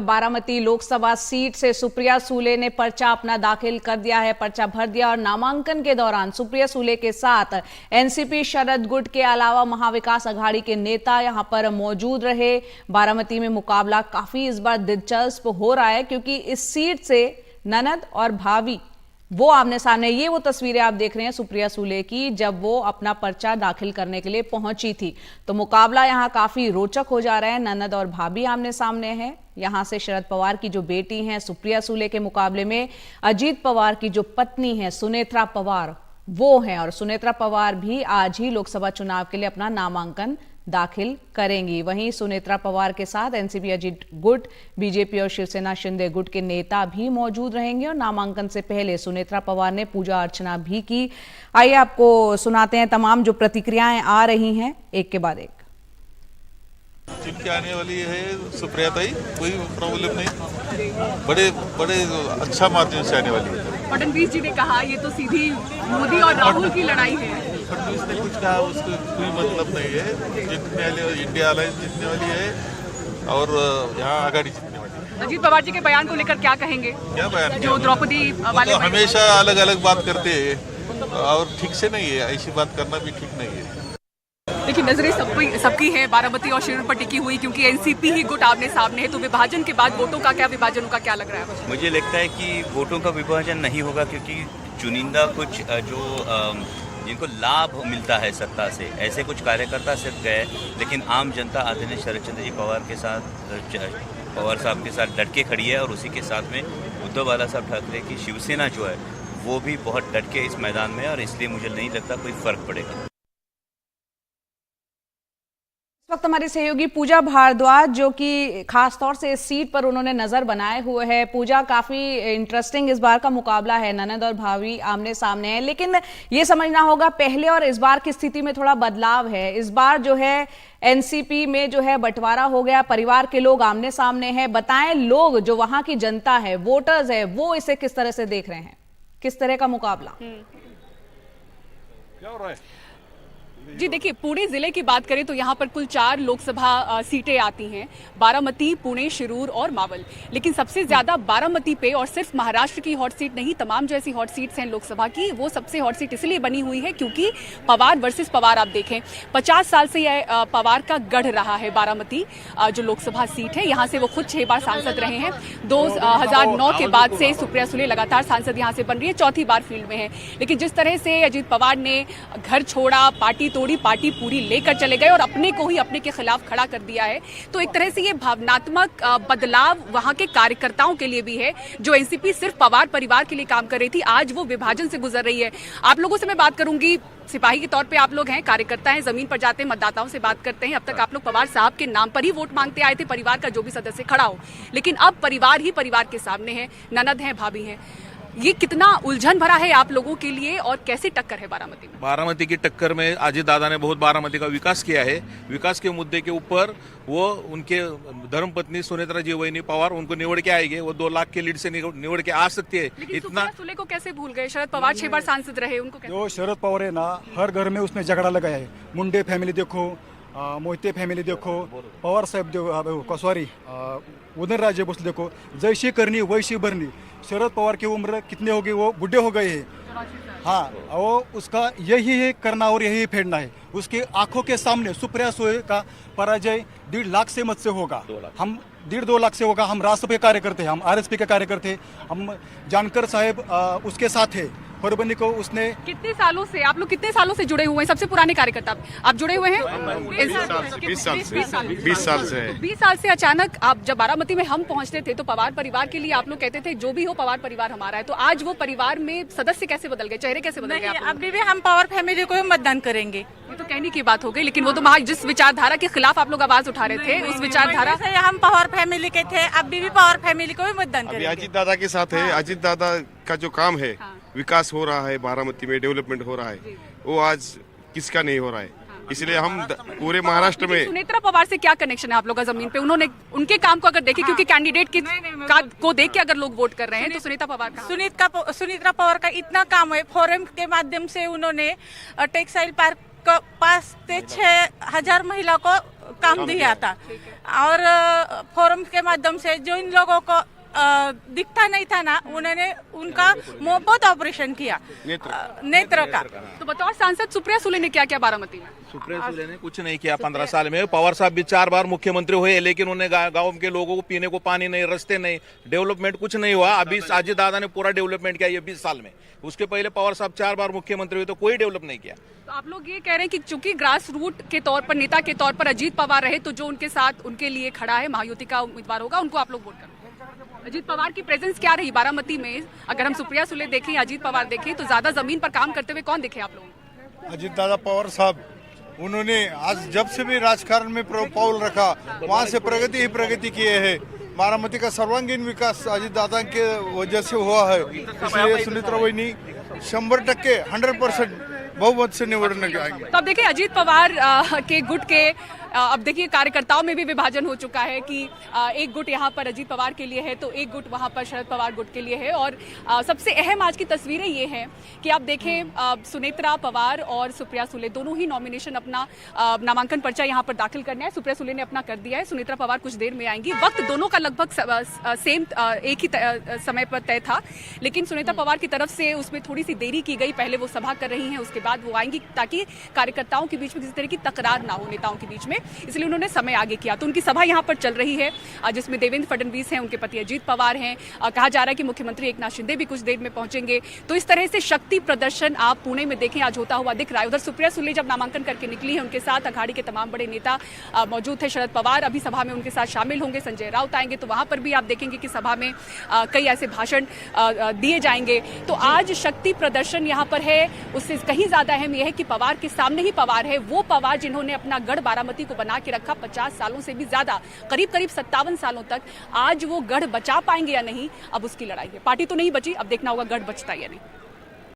Baramati Lok Sabha seat से सुप्रिया सूले ने पर्चा अपना दाखिल कर दिया है, पर्चा भर दिया और नामांकन के दौरान सुप्रिया सूले के साथ एनसीपी शरद गुट के अलावा महाविकास आघाड़ी के नेता यहां पर मौजूद रहे। बारामती में मुकाबला काफी इस बार दिलचस्प हो रहा है क्योंकि इस सीट से ननद और भाभी वो आमने सामने। ये वो तस्वीरें आप देख रहे हैं सुप्रिया सूले की जब वो अपना पर्चा दाखिल करने के लिए पहुंची थी। तो मुकाबला यहां काफी रोचक हो जा रहा है। ननद और भाभी आमने सामने हैं। यहां से शरद पवार की जो बेटी हैं सुप्रिया सूले के मुकाबले में अजीत पवार की जो पत्नी है सुनेत्रा पवार वो हैं, और सुनेत्रा पवार भी आज ही लोकसभा चुनाव के लिए अपना नामांकन दाखिल करेंगी। वहीं सुनेत्रा पवार के साथ एनसीपी अजीत गुट, बीजेपी और शिवसेना शिंदे गुट के नेता भी मौजूद रहेंगे। और नामांकन से पहले सुनेत्रा पवार ने पूजा अर्चना भी की। आइए आपको सुनाते हैं तमाम जो प्रतिक्रियाएं आ रही हैं एक के बाद एक। जिनकी आने वाली है सुप्रिया ताई, कोई प्रॉब्लम नहीं, बड़े अच्छा मार्जिन से आने वाली है। फडणवीस जी ने कहा ये तो सीधी मोदी और राहुल की लड़ाई है। फडणवीस ने कुछ कहा उसको कोई मतलब नहीं है। जीतने वाली इंडिया अलायंस जीतने वाली है और यहाँ आघाड़ी जीतने वाली है। अजीत पवार जी के बयान को लेकर क्या कहेंगे? क्या बयान? जो द्रौपदी वाले तो हमेशा अलग अलग बात करते हैं और ठीक से नहीं है, ऐसी बात करना भी ठीक नहीं है। देखिए नजरें सबकी है बारामती और शिरूर पर टिकी हुई क्योंकि एनसीपी ही गुट आमने सामने है। तो विभाजन के बाद वोटों का क्या विभाजन होगा, क्या लग रहा है? मुझे लगता है कि वोटों का विभाजन नहीं होगा क्योंकि चुनिंदा कुछ जो जिनको लाभ मिलता है सत्ता से, ऐसे कुछ कार्यकर्ता सिर्फ गए, लेकिन आम जनता आदरणीय शरद चंद्र जी पवार के साथ, पवार साहब के साथ डट के खड़ी है। और उसी के साथ में उद्धव बाला साहब ठाकरे की शिवसेना जो है वो भी बहुत डट के इस मैदान में है और इसलिए मुझे नहीं लगता कोई फर्क पड़ेगा। इस वक्त हमारी सहयोगी पूजा भारद्वाज जो कि खासतौर से इस सीट पर उन्होंने नजर बनाए हुए है। पूजा, काफी इंटरेस्टिंग इस बार का मुकाबला है, ननद और भाभी आमने सामने है, लेकिन ये समझना होगा पहले और इस बार की स्थिति में थोड़ा बदलाव है। इस बार जो है एनसीपी में जो है बंटवारा हो गया, परिवार के लोग आमने सामने हैं। बताएं लोग जो वहां की जनता है, वोटर्स है, वो इसे किस तरह से देख रहे हैं, किस तरह का मुकाबला? क्या हो रहा है? जी देखिए, पुणे जिले की बात करें तो यहाँ पर कुल 4 लोकसभा सीटें आती हैं, बारामती, पुणे, शिरूर और मावल। लेकिन सबसे ज्यादा बारामती पे, और सिर्फ महाराष्ट्र की हॉट सीट नहीं, तमाम जो ऐसी हॉट सीट्स हैं लोकसभा की, वो सबसे हॉट सीट इसलिए बनी हुई है क्योंकि पवार वर्सेस पवार। आप देखें 50 साल से यह पवार का गढ़ रहा है बारामती जो लोकसभा सीट है। यहाँ से वो खुद 6 बार सांसद रहे हैं। 2009 के बाद से सुप्रिया सूले लगातार सांसद यहाँ से बन रही है, चौथी बार फील्ड में है। लेकिन जिस तरह से अजीत पवार ने घर छोड़ा, पार्टी तोड़ी, पार्टी पूरी लेकर चले गए और अपने को ही अपने के खिलाफ खड़ा कर दिया है, तो एक तरह से ये भावनात्मक बदलाव वहां के कार्यकर्ताओं के लिए भी है। जो एनसीपी सिर्फ पवार परिवार के लिए काम कर रही थी, आज वो विभाजन से गुजर रही है। आप लोगों से मैं बात करूंगी, सिपाही के तौर पे आप लोग हैं, कार्यकर्ता हैं, जमीन पर जाते हैं, मतदाताओं से बात करते हैं। अब तक आप लोग पवार साहब के नाम पर ही वोट मांगते आए थे, परिवार का जो भी सदस्य खड़ा हो, लेकिन अब परिवार ही परिवार के सामने है, ननद है, भाभी है। ये कितना उलझन भरा है आप लोगों के लिए और कैसी टक्कर है बारामती में? बारामती की टक्कर में अजीत दादा ने बहुत बारामती का विकास किया है। विकास के मुद्दे के ऊपर वो उनके धर्मपत्नी सुनेत्रा जी वहीनी पवार उनको निवड़ के आएंगे। वो 2 लाख के लीड से निवड़ के आ सकती है। इतना सूले को कैसे भूल गए? शरद पवार 6 बार सांसद रहे, उनको कैसे? जो शरद पवार है ना, हर घर में उसने झगड़ा लगाया है। मुंडे फैमिली देखो, मोहिते फैमिली देखो, पवार साहब देखो, सॉरी उदयनराजे भोसले देखो, जैसी करनी वैसी भरनी। शरद पवार की उम्र कितने हो गई, वो बुढ़े हो गए हैं। हाँ, वो उसका यही है करना और यही फेरना है। उसकी आंखों के सामने सुप्रिया सूले का पराजय 1.5 लाख से मत से होगा। हम 1.5-2 लाख से होगा। हम राष्ट्र के कार्यकर्ते हैं, हम आरएसपी के कार्यकर्ते, हम जानकर साहब उसके साथ है। परभनी को उसने कितने सालों से, आप लोग कितने सालों से जुड़े हुए हैं? सबसे पुराने कार्यकर्ता आप जुड़े हुए हैं? 20 साल से। 20 साल से अचानक आप जब बारामती में हम पहुंचते थे तो पवार परिवार के लिए आप लोग कहते थे जो भी हो पवार परिवार हमारा है, तो आज वो परिवार में सदस्य कैसे बदल गए, चेहरे कैसे बदल गए? अभी भी हम पवार फैमिली को मतदान करेंगे। ये तो कहने की बात हो गई, लेकिन वो तो जिस विचारधारा के खिलाफ आप लोग आवाज उठा रहे थे, उस विचारधारा से हम पवार फैमिली के थे, अभी भी पवार फैमिली को भी मतदान करेंगे। अजीत दादा के साथ है। अजीत दादा का जो काम है, विकास हो रहा है बारामती में, डेवलपमेंट हो रहा है, वो आज किसका नहीं हो रहा है। इसलिए हम पूरे महाराष्ट्र में। सुनेत्रा पवार से क्या कनेक्शन है आप लोग का जमीन पे? उन्होंने उनके काम को अगर देखें, क्योंकि कैंडिडेट को देख के अगर लोग वोट कर रहे हैं तो सुनेत्रा सुनेत्रा पवार का इतना काम है। फोरम के माध्यम से उन्होंने टेक्सटाइल पार्क 5 से 6 हजार महिला को काम दिया था। और फोरम के माध्यम से जो इन लोगों को दिखता नहीं था ना, उन्होंने उनका बहुत ऑपरेशन किया नेत्र का। तो बतौर सांसद सुप्रिया सुले ने क्या क्या बारामती में? सुप्रिया सुले ने कुछ नहीं किया 15 साल में। पवार साहब भी 4 बार मुख्यमंत्री हुए, लेकिन उन्हें गांव के लोगों को पीने को पानी नहीं, रास्ते नहीं, डेवलपमेंट कुछ नहीं हुआ। अभी अजीत दादा ने पूरा डेवलपमेंट किया ये 20 साल में। उसके पहले पवार साहब 4 बार मुख्यमंत्री हुए तो कोई डेवलप नहीं किया। तो आप लोग ये कह रहे हैं कि चूंकि ग्रास रूट के तौर पर, नेता के तौर पर अजीत पवार रहे, तो जो उनके साथ उनके लिए खड़ा है, महायुति का उम्मीदवार होगा, उनको आप लोग वोट करें। अजीत पवार की प्रेजेंस क्या रही बारामती में? अगर हम सुप्रिया सुले देखें, अजीत पवार देखें, तो ज्यादा जमीन पर काम करते हुए कौन देखे आप लोग? अजीत दादा पवार साहब, उन्होंने आज जब से भी राजकारण में पाउल रखा, वहाँ से प्रगति ही प्रगति किए है। बारामती का सर्वांगीण विकास अजीत दादा के वजह से हुआ है। इसलिए सुनीता वहिनी 100% 100% बहुमत से निवडून आएंगे। तो अब देखिए अजीत पवार के गुट के अब देखिए कार्यकर्ताओं में भी विभाजन हो चुका है कि एक गुट यहाँ पर अजीत पवार के लिए है तो एक गुट वहाँ पर शरद पवार गुट के लिए है। और सबसे अहम आज की तस्वीरें ये हैं कि आप देखें सुनेत्रा पवार और सुप्रिया सुले दोनों ही नॉमिनेशन अपना नामांकन पर्चा यहाँ पर दाखिल करना है। सुप्रिया सुले ने अपना कर दिया है, सुनेत्रा पवार कुछ देर में आएंगी। वक्त दोनों का लगभग सेम एक ही समय पर तय था, लेकिन सुनेत्रा पवार की तरफ से उसमें थोड़ी सी देरी की गई। पहले वो सभा कर रही हैं, उसके बाद वो आएंगी ताकि कार्यकर्ताओं के बीच में किसी तरह की तकरार ना हो नेताओं के बीच में, इसलिए उन्होंने समय आगे किया। तो उनकी सभा यहाँ पर चल रही है जिसमें देवेंद्र फडणवीस हैं, उनके पति अजीत पवार हैं। कहा जा रहा है कि मुख्यमंत्री एकनाथ शिंदे भी कुछ देर में पहुंचेंगे। तो इस तरह से शक्ति प्रदर्शन आप पुणे में देखें आज होता हुआ दिख रहा है। उधर सुप्रिया सुले जब नामांकन करके निकली है, उनके साथ अखाड़ी के तमाम बड़े नेता मौजूद थे। शरद पवार अभी सभा में उनके साथ शामिल होंगे, संजय राउत आएंगे, तो वहां पर भी आप देखेंगे कि सभा में कई ऐसे भाषण दिए जाएंगे। तो आज शक्ति प्रदर्शन यहाँ पर है। उससे कहीं ज्यादा अहम यह है कि पवार के सामने ही पवार है, वो पवार जिन्होंने अपना गढ़ बारामती को बना के रखा 50 सालों से भी ज्यादा, करीब 57 सालों तक। आज वो गढ़ बचा पाएंगे या नहीं, अब उसकी लड़ाई है। पार्टी तो नहीं बची, अब देखना होगा गढ़ बचता या नहीं।